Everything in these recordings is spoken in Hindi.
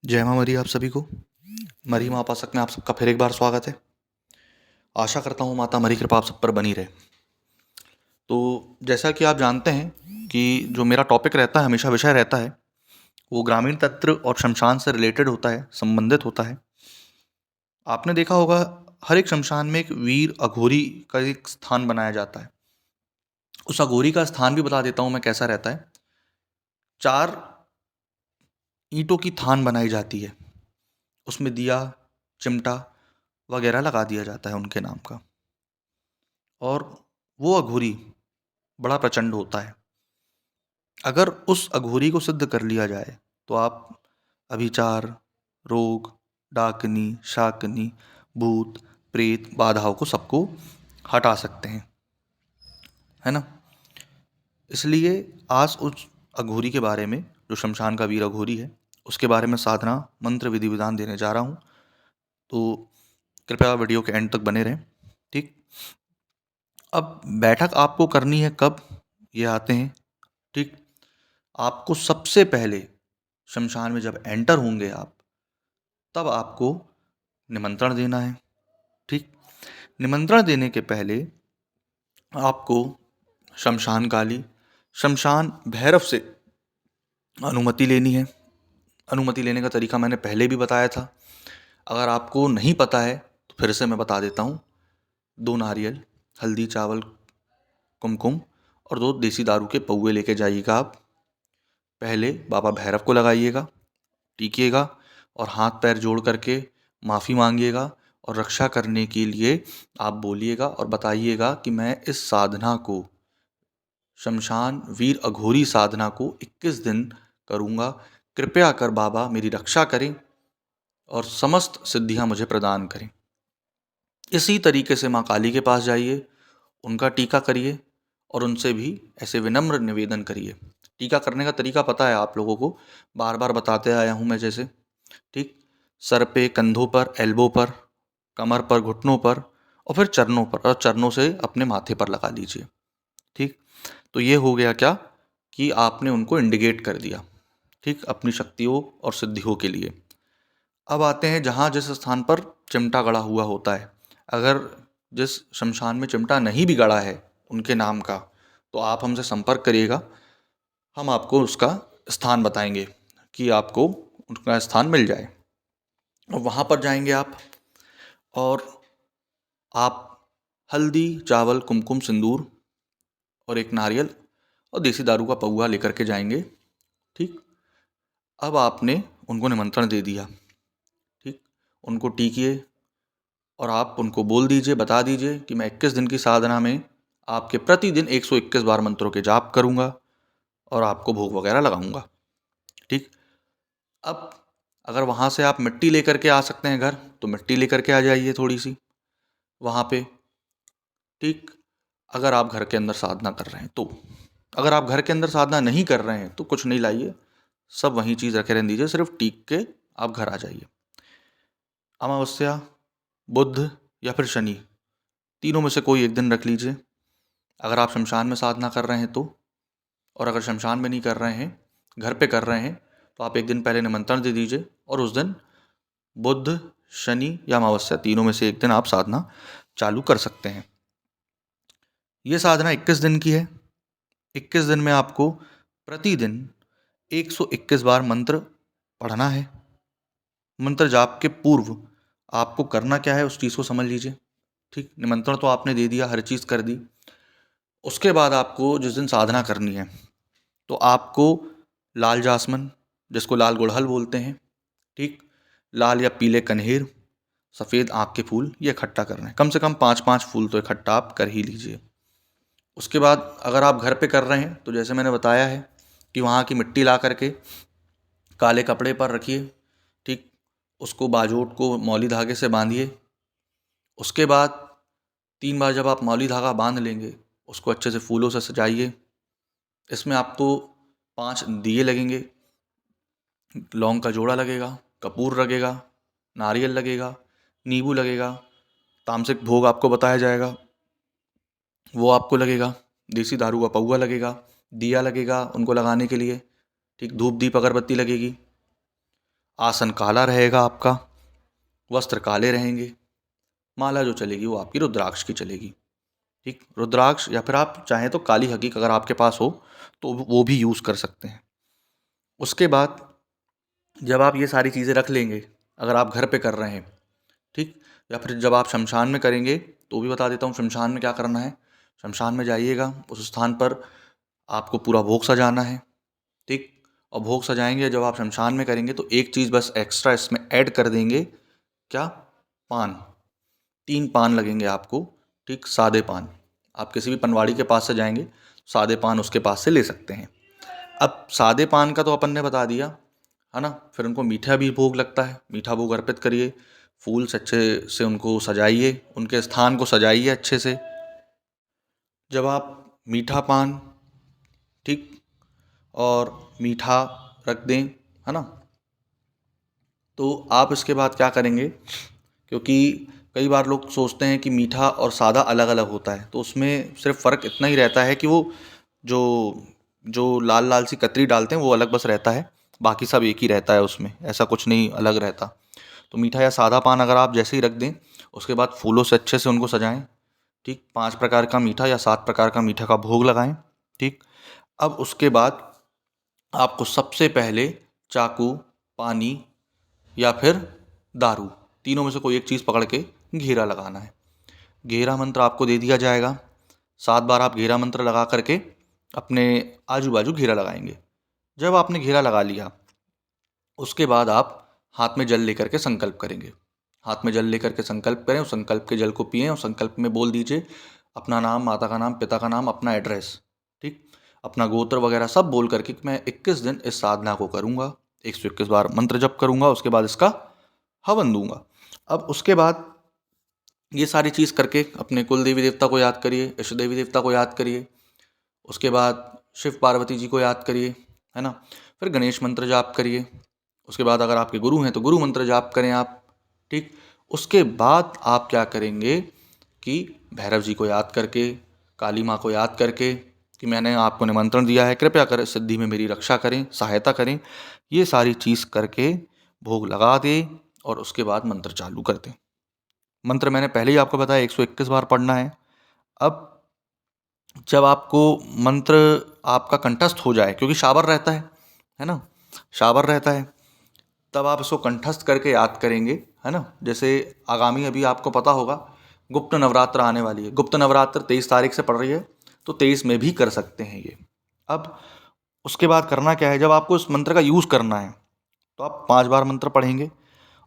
जय माँ मरी आप सभी को। मरी माँ उपासक में आप सबका फिर एक बार स्वागत है। आशा करता हूँ माता मरी कृपा आप सब पर बनी रहे। तो जैसा कि आप जानते हैं कि जो मेरा टॉपिक रहता है, हमेशा विषय रहता है, वो ग्रामीण तंत्र और शमशान से रिलेटेड होता है, संबंधित होता है। आपने देखा होगा हर एक शमशान में एक वीर अघोरी का एक स्थान बनाया जाता है। उस अघोरी का स्थान भी बता देता हूँ मैं कैसा रहता है। 4 ईंटों की थान बनाई जाती है, उसमें दिया, चिमटा वगैरह लगा दिया जाता है उनके नाम का। और वो अघोरी बड़ा प्रचंड होता है। अगर उस अघोरी को सिद्ध कर लिया जाए तो आप अभिचार, रोग, डाकनी, शाकनी, भूत, प्रेत, बाधाओं को सबको हटा सकते हैं, है ना। इसलिए आज उस अघोरी के बारे में, जो शमशान का वीर अघोरी है, उसके बारे में साधना मंत्र विधि विधान देने जा रहा हूँ। तो कृपया वीडियो के एंड तक बने रहें। ठीक। अब बैठक आपको करनी है कब, ये आते हैं। ठीक। आपको सबसे पहले शमशान में जब एंटर होंगे आप, तब आपको निमंत्रण देना है। ठीक। निमंत्रण देने के पहले आपको शमशान काली, शमशान भैरव से अनुमति लेनी है। अनुमति लेने का तरीका मैंने पहले भी बताया था। अगर आपको नहीं पता है तो फिर से मैं बता देता हूँ। 2 नारियल, हल्दी, चावल, कुमकुम और 2 देसी दारू के पौवे लेके जाइएगा आप। पहले बाबा भैरव को लगाइएगा, टीकिएगा और हाथ पैर जोड़ करके माफ़ी मांगिएगा और रक्षा करने के लिए आप बोलिएगा और बताइएगा कि मैं इस साधना को, शमशान वीर अघोरी साधना को 21 दिन करूँगा। कृपया कर बाबा मेरी रक्षा करें और समस्त सिद्धियाँ मुझे प्रदान करें। इसी तरीके से माँ काली के पास जाइए, उनका टीका करिए और उनसे भी ऐसे विनम्र निवेदन करिए। टीका करने का तरीका पता है आप लोगों को, बार बार बताते आया हूँ मैं जैसे। ठीक। सर पे, कंधों पर, एल्बो पर, कमर पर, घुटनों पर और फिर चरणों पर, और चरणों से अपने माथे पर लगा लीजिए। ठीक। तो ये हो गया क्या कि आपने उनको इंडिकेट कर दिया, ठीक, अपनी शक्तियों और सिद्धियों के लिए। अब आते हैं जहाँ जिस स्थान पर चिमटा गड़ा हुआ होता है। अगर जिस शमशान में चिमटा नहीं भी गड़ा है उनके नाम का, तो आप हमसे संपर्क करिएगा, हम आपको उसका स्थान बताएंगे कि आपको उनका स्थान मिल जाए। और वहाँ पर जाएंगे आप, और आप हल्दी, चावल, कुमकुम, सिंदूर और एक नारियल और देसी दारू का पौवा लेकर के जाएंगे। ठीक। अब आपने उनको निमंत्रण दे दिया। ठीक। उनको टीकिए और आप उनको बोल दीजिए, बता दीजिए कि मैं 21 दिन की साधना में आपके प्रतिदिन 121 बार मंत्रों के जाप करूँगा और आपको भोग वगैरह लगाऊंगा। ठीक। अब अगर वहाँ से आप मिट्टी लेकर के आ सकते हैं घर, तो मिट्टी लेकर के आ जाइए थोड़ी सी वहाँ पे। ठीक। अगर आप घर के अंदर साधना कर रहे हैं तो, अगर आप घर के अंदर साधना नहीं कर रहे हैं तो कुछ नहीं लाइए, सब वहीं चीज़ रखे रहने दीजिए, सिर्फ टीक के आप घर आ जाइए। अमावस्या, बुध या फिर शनि, तीनों में से कोई एक दिन रख लीजिए अगर आप शमशान में साधना कर रहे हैं तो। और अगर शमशान में नहीं कर रहे हैं, घर पे कर रहे हैं, तो आप एक दिन पहले निमंत्रण दे दीजिए और उस दिन बुध, शनि या अमावस्या, तीनों में से एक दिन आप साधना चालू कर सकते हैं। ये साधना 21 दिन की है। 21 दिन में आपको प्रतिदिन 121 बार मंत्र पढ़ना है। मंत्र जाप के पूर्व आपको करना क्या है उस चीज़ को समझ लीजिए। ठीक। निमंत्रण तो आपने दे दिया, हर चीज़ कर दी। उसके बाद आपको जिस दिन साधना करनी है, तो आपको लाल जासमन, जिसको लाल गुड़हल बोलते हैं, ठीक, लाल या पीले कनेर, सफ़ेद आँख के फूल, ये इकट्ठा करना है। कम से कम 5-5 फूल तो इकट्ठा आप कर ही लीजिए। उसके बाद अगर आप घर पे कर रहे हैं तो जैसे मैंने बताया है कि वहाँ की मिट्टी ला करके काले कपड़े पर रखिए। ठीक। उसको बाजोट को मौली धागे से बांधिए। उसके बाद 3 बार जब आप मौली धागा बांध लेंगे, उसको अच्छे से फूलों से सजाइए। इसमें आपको 5 दिए लगेंगे, लौंग का जोड़ा लगेगा, कपूर लगेगा, नारियल लगेगा, नींबू लगेगा, तामसिक भोग आपको बताया जाएगा वो आपको लगेगा, देसी दारू का पौवा लगेगा, दिया लगेगा उनको लगाने के लिए। ठीक। धूप दीप अगरबत्ती लगेगी। आसन काला रहेगा आपका, वस्त्र काले रहेंगे, माला जो चलेगी वो आपकी रुद्राक्ष की चलेगी। ठीक, रुद्राक्ष या फिर आप चाहें तो काली हकीक अगर आपके पास हो तो वो भी यूज़ कर सकते हैं। उसके बाद जब आप ये सारी चीज़ें रख लेंगे, अगर आप घर पे कर रहे हैं, ठीक, या फिर जब आप शमशान में करेंगे तो भी बता देता हूँ शमशान में क्या करना है। शमशान में जाइएगा, उस स्थान पर आपको पूरा भोग सजाना है, ठीक। और भोग सजाएंगे जब आप शमशान में करेंगे तो एक चीज़ बस एक्स्ट्रा इसमें ऐड कर देंगे, क्या? पान। 3 पान लगेंगे आपको, ठीक, सादे पान। आप किसी भी पनवाड़ी के पास से जाएंगे, सादे पान उसके पास से ले सकते हैं। अब सादे पान का तो अपन ने बता दिया, है ना। फिर उनको मीठा भी भोग लगता है, मीठा भोग अर्पित करिए, फूल से अच्छे से उनको सजाइए, उनके स्थान को सजाइए अच्छे से। जब आप मीठा पान, ठीक, और मीठा रख दें, है ना, तो आप इसके बाद क्या करेंगे, क्योंकि कई बार लोग सोचते हैं कि मीठा और सादा अलग अलग होता है, तो उसमें सिर्फ फ़र्क इतना ही रहता है कि वो जो जो लाल लाल सी कतरी डालते हैं वो अलग बस रहता है, बाकी सब एक ही रहता है, उसमें ऐसा कुछ नहीं अलग रहता। तो मीठा या सादा पान अगर आप जैसे ही रख दें, उसके बाद फूलों से अच्छे से उनको सजाएं, ठीक, 5 प्रकार का मीठा या 7 प्रकार का मीठा का भोग लगाएं, ठीक। अब उसके बाद आपको सबसे पहले चाकू, पानी या फिर दारू, तीनों में से कोई एक चीज़ पकड़ के घेरा लगाना है। घेरा मंत्र आपको दे दिया जाएगा, 7 बार आप घेरा मंत्र लगा करके अपने आजू बाजू घेरा लगाएंगे। जब आपने घेरा लगा लिया, उसके बाद आप हाथ में जल लेकर के संकल्प करेंगे। हाथ में जल लेकर के संकल्प करें, उस संकल्प के जल को पिएं और संकल्प में बोल दीजिए अपना नाम, माता का नाम, पिता का नाम, अपना एड्रेस, ठीक, अपना गोत्र वगैरह सब बोल करके कि मैं 21 दिन इस साधना को करूँगा, 121 बार मंत्र जप करूँगा, उसके बाद इसका हवन दूंगा। अब उसके बाद ये सारी चीज़ करके अपने कुल देवी देवता को याद करिए, इष्ट देवी देवता को याद करिए, उसके बाद शिव पार्वती जी को याद करिए, है ना। फिर गणेश मंत्र जाप करिए, उसके बाद अगर आपके गुरु हैं तो गुरु मंत्र जाप करें आप, ठीक। उसके बाद आप क्या करेंगे कि भैरव जी को याद करके, काली माँ को याद करके कि मैंने आपको निमंत्रण दिया है, कृपया कर सिद्धि में मेरी रक्षा करें, सहायता करें, ये सारी चीज़ करके भोग लगा दें और उसके बाद मंत्र चालू कर दें। मंत्र मैंने पहले ही आपको बताया 121 बार पढ़ना है। अब जब आपको मंत्र आपका कंठस्थ हो जाए, क्योंकि शाबर रहता है ना, शाबर रहता है, तब आप इसको कंठस्थ करके याद करेंगे, है ना। जैसे आगामी अभी आपको पता होगा गुप्त नवरात्र आने वाली है, गुप्त नवरात्र 23 तारीख से पड़ रही है, तो 23 में भी कर सकते हैं ये। अब उसके बाद करना क्या है, जब आपको इस मंत्र का यूज़ करना है तो आप 5 बार मंत्र पढ़ेंगे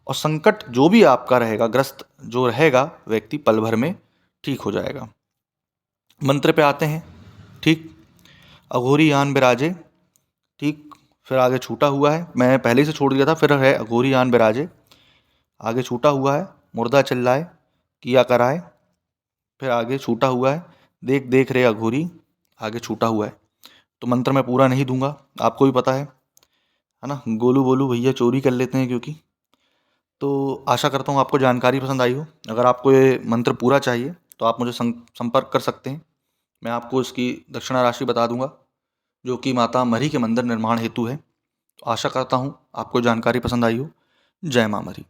और संकट जो भी आपका रहेगा, ग्रस्त जो रहेगा व्यक्ति, पल भर में ठीक हो जाएगा। मंत्र पे आते हैं, ठीक। अघोरी यान बिराजे, ठीक, फिर आगे छूटा हुआ है, मैं पहले ही से छोड़ दिया था, फिर है अघोरी यान बिराजे, आगे छूटा हुआ है, मुर्दा चिल्लाए किया कराए, फिर आगे छूटा हुआ है, देख देख रे अघोरी, आगे छूटा हुआ है। तो मंत्र मैं पूरा नहीं दूंगा, आपको भी पता है ना, गोलू बोलू भैया चोरी कर लेते हैं क्योंकि। तो आशा करता हूँ आपको जानकारी पसंद आई हो। अगर आपको ये मंत्र पूरा चाहिए तो आप मुझे संपर्क कर सकते हैं, मैं आपको इसकी दक्षिणा राशि बता दूंगा, जो कि माता मरी के मंदिर निर्माण हेतु है। तो आशा करता हूँ आपको जानकारी पसंद आई हो। जय माँ मरी।